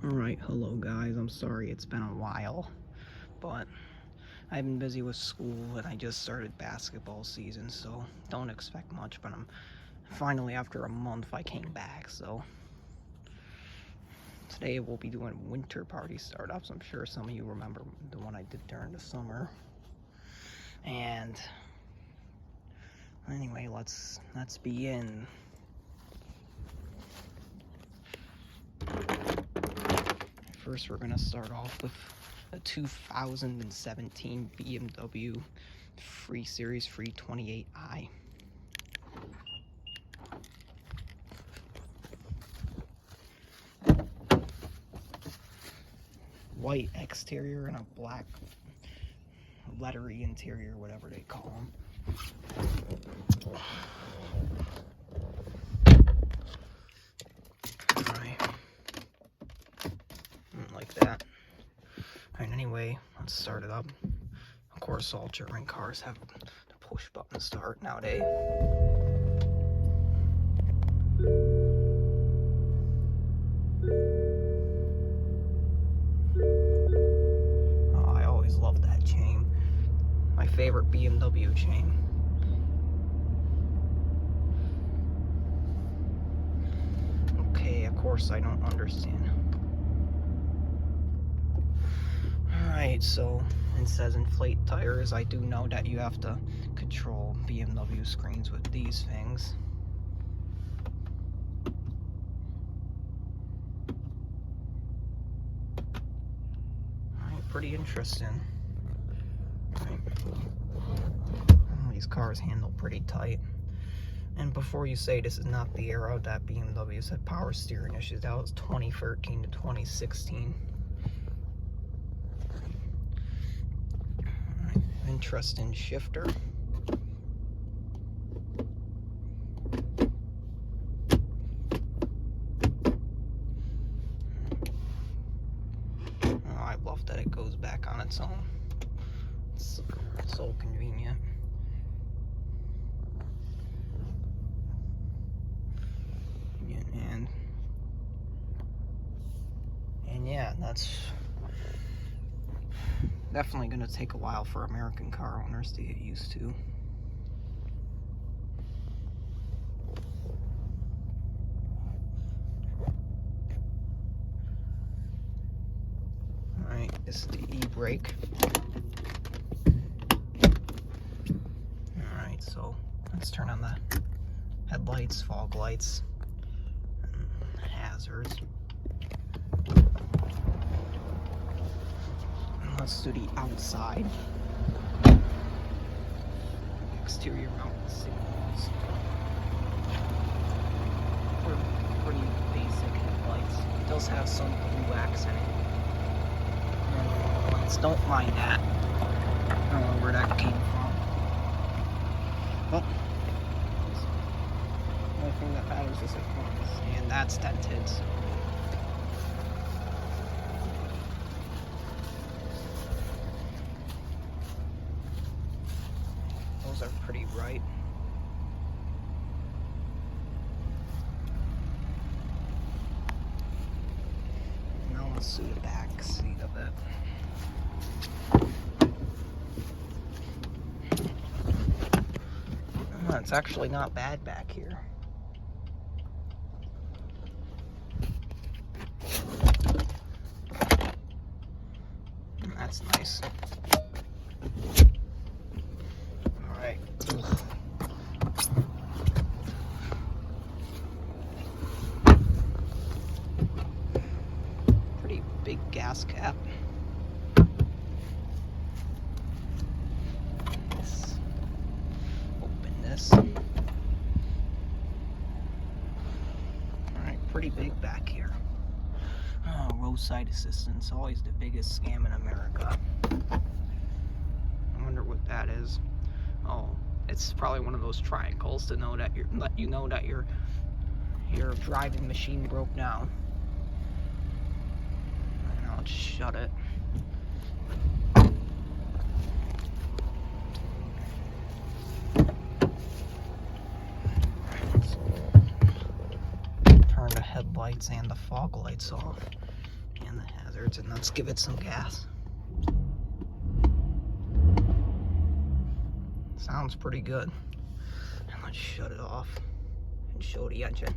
Alright, hello guys, I'm sorry it's been a while, but I've been busy with school and I just started basketball season, so don't expect much, but I'm finally, after a month, I came back, so today we'll be doing winter party startups. I'm sure some of you remember the one I did during the summer. And anyway, let's begin. First, we're gonna start off with a 2017 BMW 3 Series 328i. White exterior and a black lettery interior, whatever they call them. Like that. Alright, anyway, let's start it up. Of course, all German cars have the push button start nowadays. Oh, I always loved that chain. My favorite BMW chain. Okay, of course I don't understand. Alright, so it says inflate tires. I do know that you have to control BMW screens with these things. Alright, pretty interesting. Alright. These cars handle pretty tight. And before you say this is not the era that BMW had power steering issues, that was 2013 to 2016. Interesting shifter. Oh, I love that it goes back on its own. It's so convenient. And yeah, that's definitely going to take a while for American car owners to get used to. Alright, this is the e-brake. Alright, so let's turn on the headlights, fog lights, and hazards. Let's do the outside. Exterior mounted signals. Pretty basic headlights. It does have some blue accent. Lights, don't mind that. I don't know where that came from. But the only thing that matters is it runs. And that's dented. So. Those are pretty bright. Now let's do the back seat of it. It's actually not bad back here. That's nice. Alright. Pretty big gas cap. Let's open this. Alright, pretty big back here. Oh, roadside assistance, always the biggest scam in America. I wonder what that is. Oh, it's probably one of those triangles to know that let you know that your driving machine broke down. And I'll just shut it. Turn the headlights and the fog lights off. and the hazards, and let's give it some gas. Sounds pretty good. And let's shut it off and show the engine.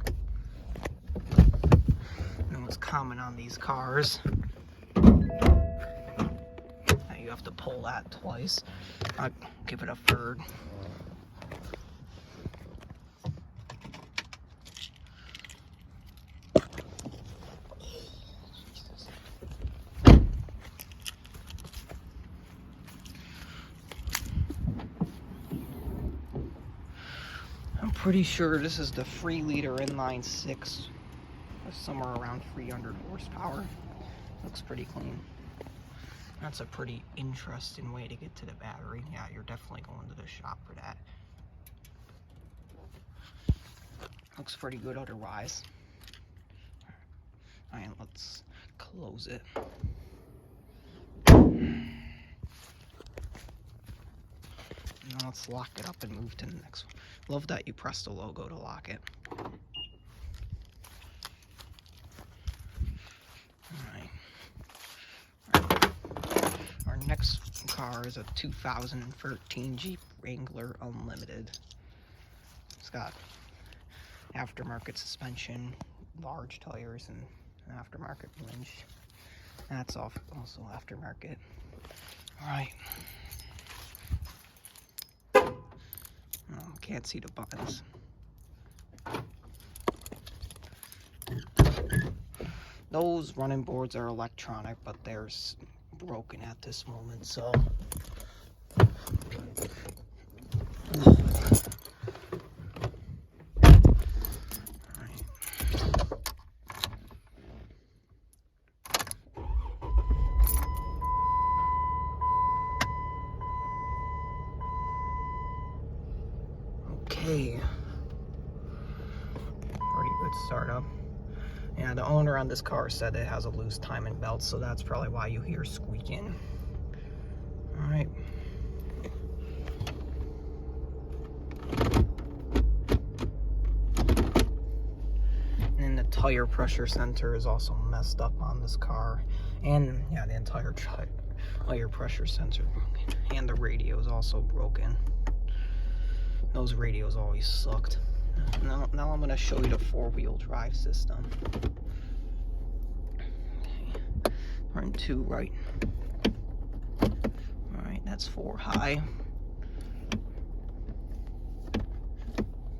And what's common on these cars, you have to pull that twice. I'll give it a third. I'm pretty sure this is the 3-liter inline 6, somewhere around 300 horsepower. Looks pretty clean. That's a pretty interesting way to get to the battery. Yeah, you're definitely going to the shop for that. Looks pretty good otherwise. Alright, let's close it. Now let's lock it up and move to the next one. Love that you press the logo to lock it. Our next car is a 2013 Jeep Wrangler Unlimited. It's got aftermarket suspension, large tires, and an aftermarket winch. That's also aftermarket. Alright. Can't see the buttons. Those running boards are electronic, but they're broken at this moment, so okay. Pretty good startup. Yeah, the owner on this car said it has a loose timing belt, so that's probably why you hear squeaking. Alright. And the tire pressure sensor is also messed up on this car. And yeah, the entire tire pressure sensor. And the radio is also broken. Those radios always sucked. Now I'm going to show you the 4-wheel drive system. Okay. Run 2 right. Alright, that's 4 high.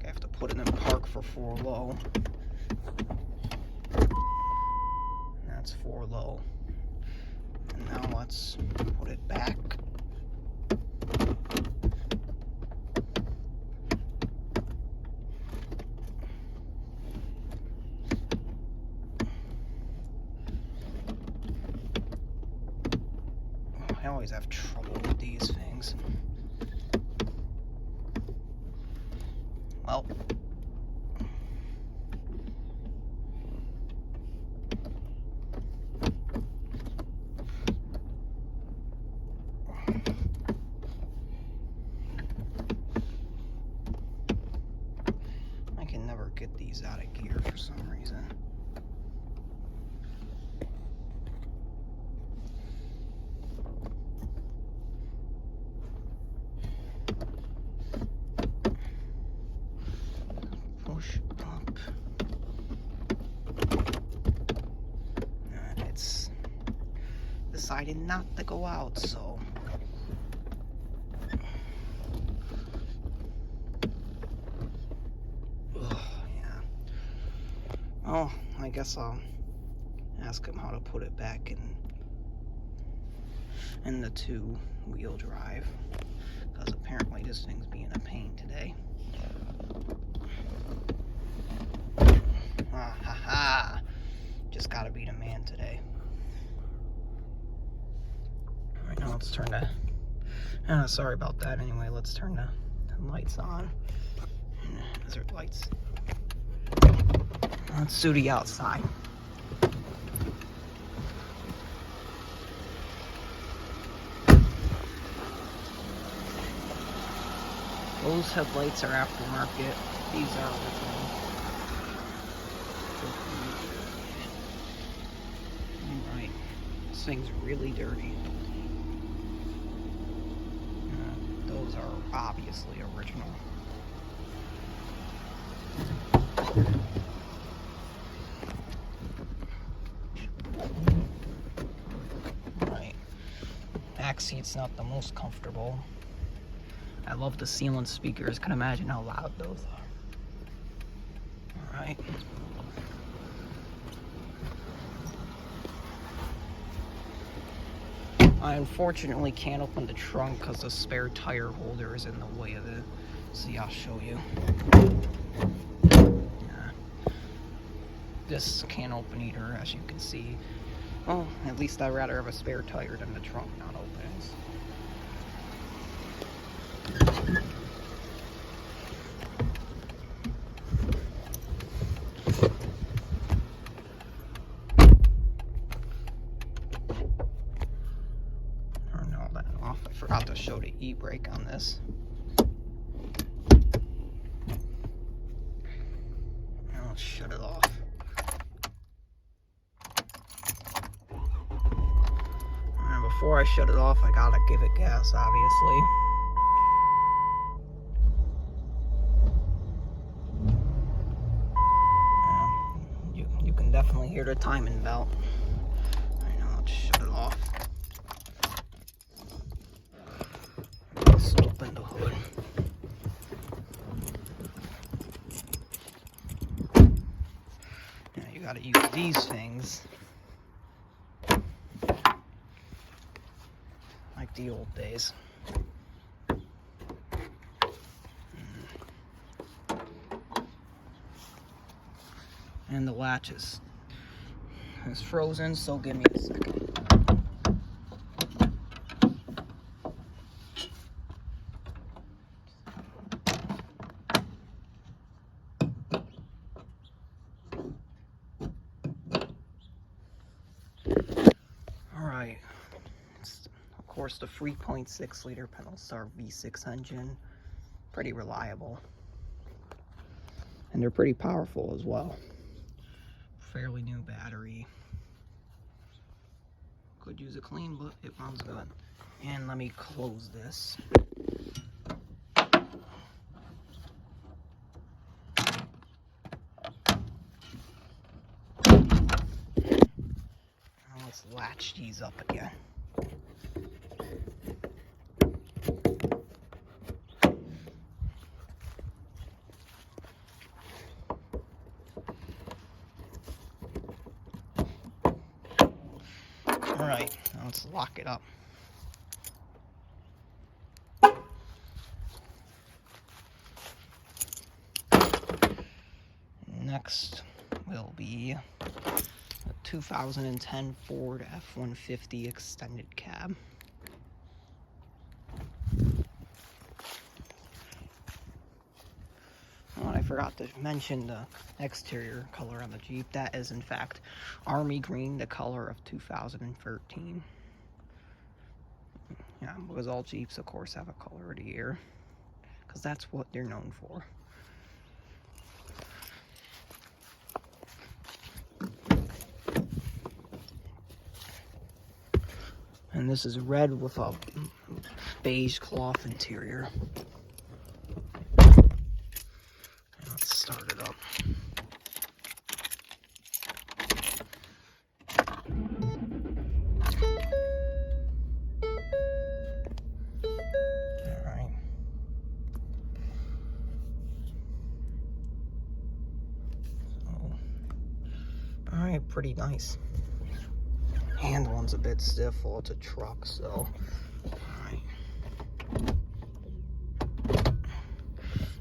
I have to put it in park for 4 low. And that's 4 low. And now let's put it back. I always have trouble with these things. Well, I can never get these out of gear for some reason. Push up. And it's decided not to go out, so yeah. Oh, I guess I'll ask him how to put it back in the 2-wheel drive, because apparently this thing's being a pain today. Ah, ha, ha. Just gotta be the man today. Alright, now let's turn the... sorry about that. Anyway, let's turn the lights on. Hazard lights. Let's do the outside. Those headlights are aftermarket. These are original. Alright. thing's really dirty. Those are obviously original. Right. Back seat's not the most comfortable. I love the ceiling speakers. Can imagine how loud those are. Alright. I unfortunately can't open the trunk because the spare tire holder is in the way of it. See, I'll show you. Yeah. This can't open either, as you can see. Well, at least I'd rather have a spare tire than the trunk not open. Turn all that off. I forgot to show the e-brake on this. Now let's shut it off. And before I shut it off, I gotta give it gas, obviously. You can definitely hear the timing belt. Alright, now let's shut it off. Let's open the hood. Now you gotta use these things like the old days. And the latch is frozen, so give me a second. Alright, of course the 3.6 liter pentastar V6 engine, pretty reliable. And they're pretty powerful as well. Fairly new battery. Could use it clean, but it runs good. And let me close this. Now let's latch these up again. Alright, now let's lock it up. Next will be a 2010 Ford F-150 extended cab. Oh, I forgot to mention the exterior color on the Jeep. That is in fact army green, the color of 2013. Yeah, because all Jeeps of course have a color of the year, because that's what they're known for. And this is red with a beige cloth interior. Let's start it up. Alright. Alright, pretty nice. Handling's a bit stiff, well it's a truck, so alright.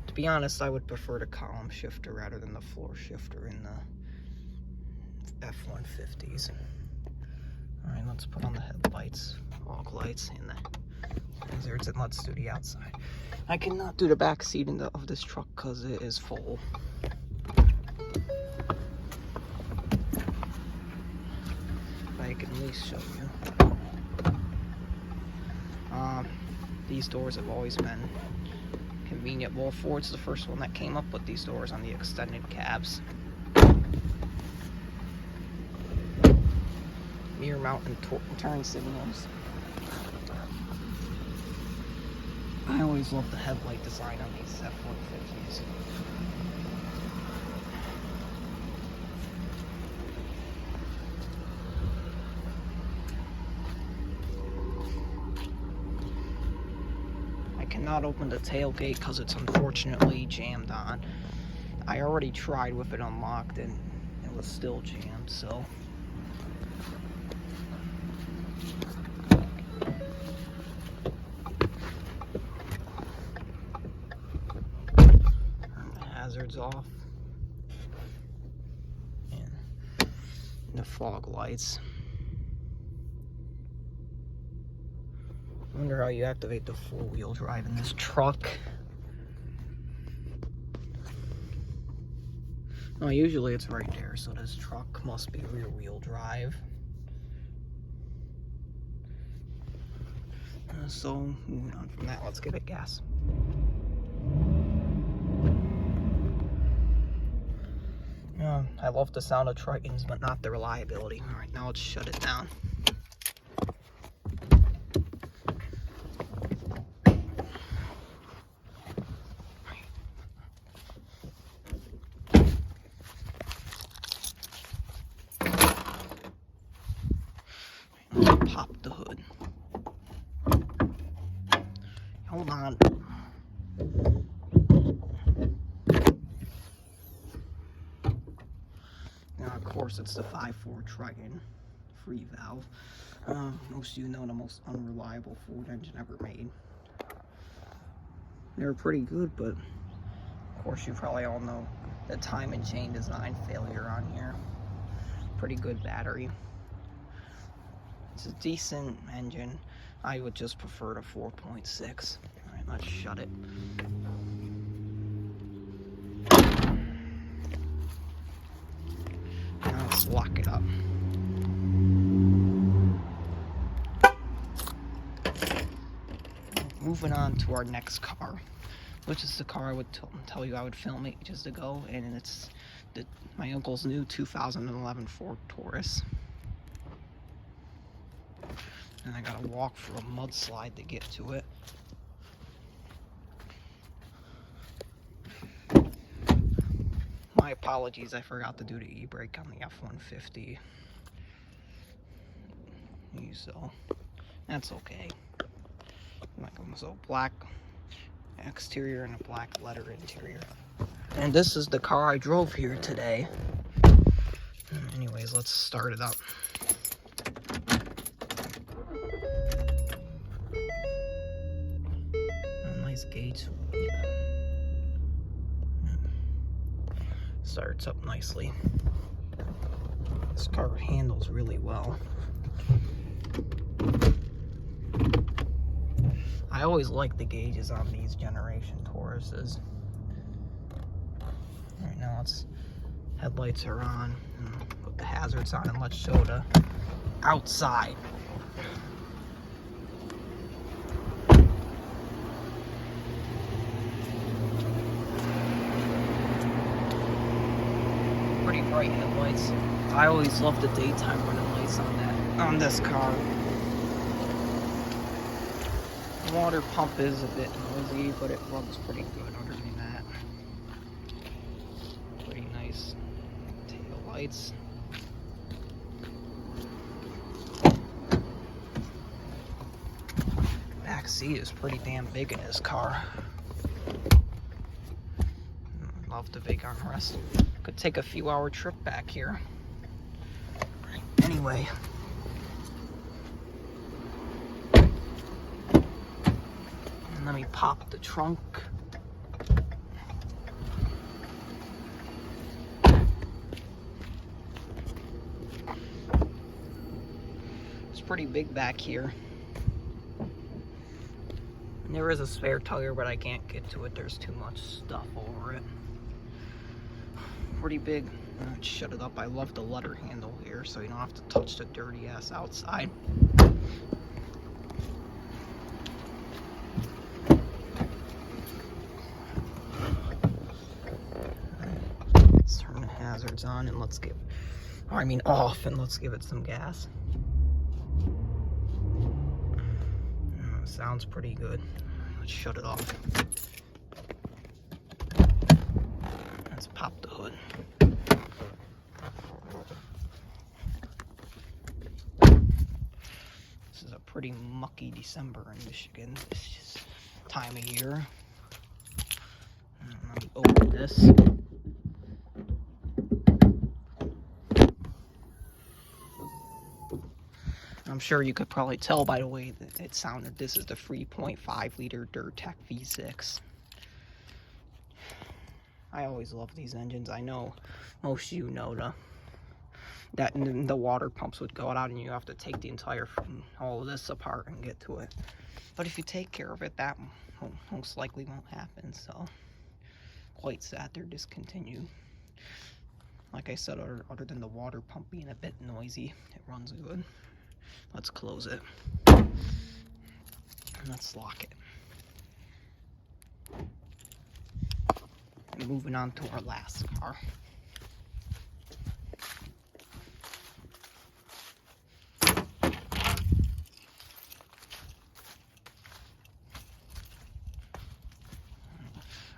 To be honest, I would prefer the column shifter rather than the floor shifter in the F-150s. Alright, let's put on the headlights, fog lights, and the hazards, and let's do the outside. I cannot do the back seat of this truck because it is full. I can at least show you. These doors have always been convenient. Well, Ford's the first one that came up with these doors on the extended cabs. rear mounted turn signals. I always love the headlight design on these F-150s. I cannot open the tailgate because it's unfortunately jammed on. I already tried with it unlocked and it was still jammed, so. Hazards off, and the fog lights. I wonder how you activate the four-wheel drive in this truck. Well, usually it's right there, so this truck must be rear-wheel drive. So moving on from that, let's give it gas. I love the sound of Tritons, but not the reliability. All right, now let's shut it down. Pop the hood. Hold on. Of course, it's the 5.4 Triton free valve. Most of you know, the most unreliable Ford engine ever made. They were pretty good, but of course you probably all know the time and chain design failure on here. Pretty good battery. It's a decent engine. I would just prefer the 4.6. All right, let's shut it. Let's lock it up. Moving on to our next car, which is the car I would tell you I would film ages ago, and it's my uncle's new 2011 Ford Taurus. And I gotta walk through a mudslide to get to it. My apologies, I forgot to do the e-brake on the F-150. So, that's okay. So black exterior and a black leather interior. And this is the car I drove here today. Anyways, let's start it up. A nice gauge. Starts up nicely. This car handles really well. I always like the gauges on these generation Tauruses. Alright, now headlights are on. Put the hazards on and let's show the outside. Pretty bright headlights. I always love the daytime running lights on this car. The water pump is a bit noisy, but it runs pretty good other than that. Pretty nice tail lights. Back seat is pretty damn big in this car. Love the big armrest. Could take a few hour trip back here. Right, anyway. And let me pop the trunk. It's pretty big back here. And there is a spare tire, but I can't get to it. There's too much stuff over it. Pretty big. Let's shut it up. I love the leather handle here, so you don't have to touch the dirty ass outside. Let's turn the hazards on and off, and let's give it some gas. Sounds pretty good. Let's shut it off. Let's pop the hood. This is a pretty mucky December in Michigan this time of year. Let me open this. I'm sure you could probably tell by the way that it sounded. This is the 3.5 liter durtec V6. I always love these engines. I know most of you know that the water pumps would go out and you have to take the entire, all of this apart and get to it. But if you take care of it, that most likely won't happen. So quite sad they're discontinued. Like I said, other than the water pump being a bit noisy, it runs good. Let's close it. And let's lock it. And moving on to our last car.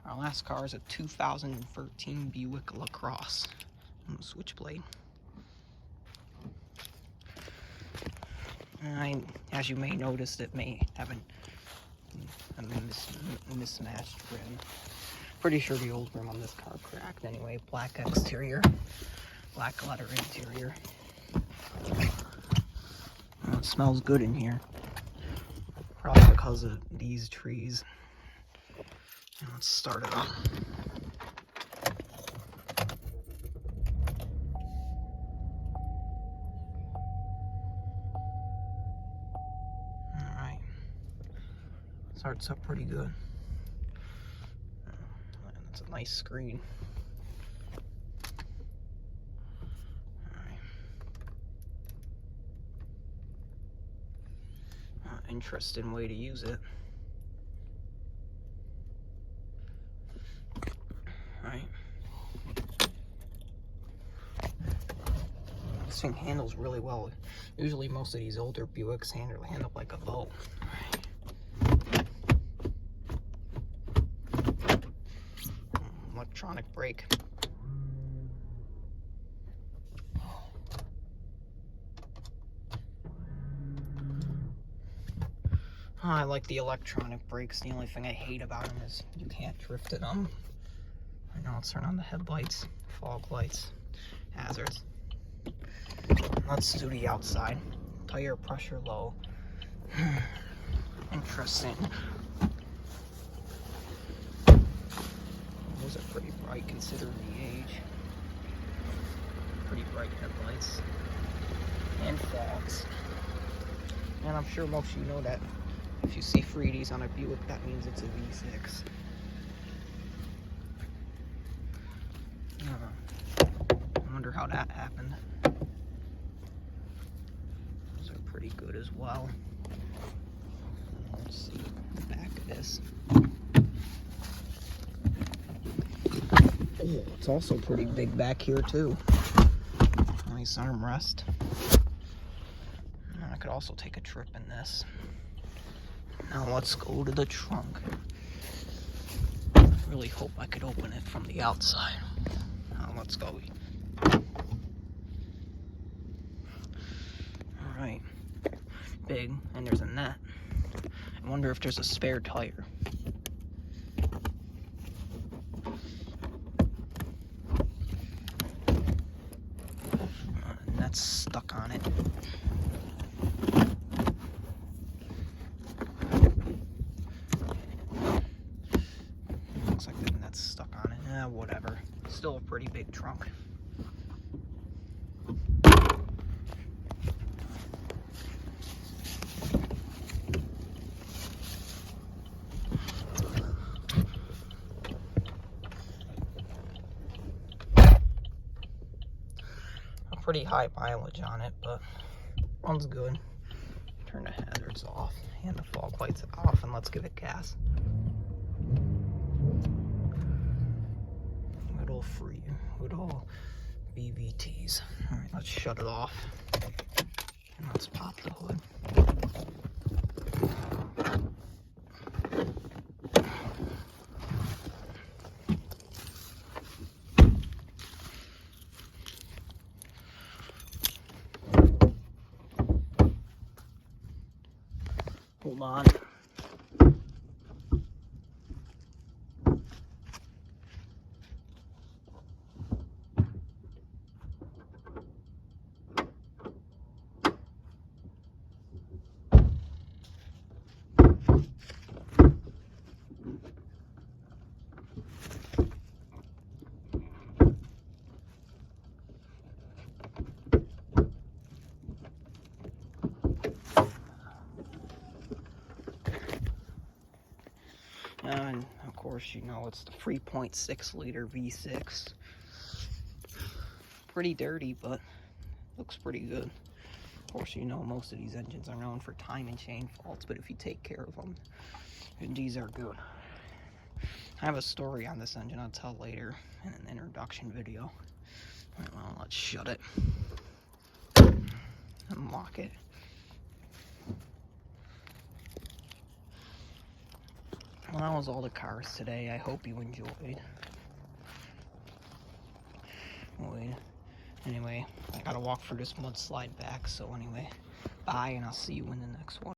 Our last car is a 2013 Buick LaCrosse switchblade. As you may notice, it may have a mismatched rim. Pretty sure the old rim on this car cracked anyway. Black exterior, black leather interior. It smells good in here. Probably because of these trees. Let's start it up. Alright. Starts up pretty good. That's a nice screen. Alright. Interesting way to use it. Right. This thing handles really well. Usually most of these older Buicks handle like a boat. Electronic brake. I like the electronic brakes. The only thing I hate about them is you can't drift in them. I know, let's turn on the headlights, fog lights, hazards. Let's do the outside. Tire pressure low. Interesting. Those are pretty bright considering the age. Pretty bright headlights. And fogs. And I'm sure most of you know that if you see 3Ds on a Buick, that means it's a V6. I wonder how that happened. Those are pretty good as well. Let's see the back of this. Oh, it's also pretty big back here too. Nice armrest. I could also take a trip in this. Now let's go to the trunk. I really hope I could open it from the outside. Now let's go. Alright. Big, and there's a net. I wonder if there's a spare tire. Net's stuck on it. Looks like the net's stuck on it. Whatever. Still a pretty big trunk. Pretty high mileage on it, but runs good. Turn the hazards off and the fog lights off, and let's give it gas. Good old VVTs. All right, let's shut it off and let's just pop the hood. Hold on. And of course, you know, it's the 3.6 liter V6. Pretty dirty, but looks pretty good. Of course, you know, most of these engines are known for time and chain faults, but if you take care of them, these are good. I have a story on this engine I'll tell later in an introduction video. Well, let's shut it. Unlock it. Well, that was all the cars today. I hope you enjoyed. Anyway, I gotta walk through this mudslide back, so anyway, bye, and I'll see you in the next one.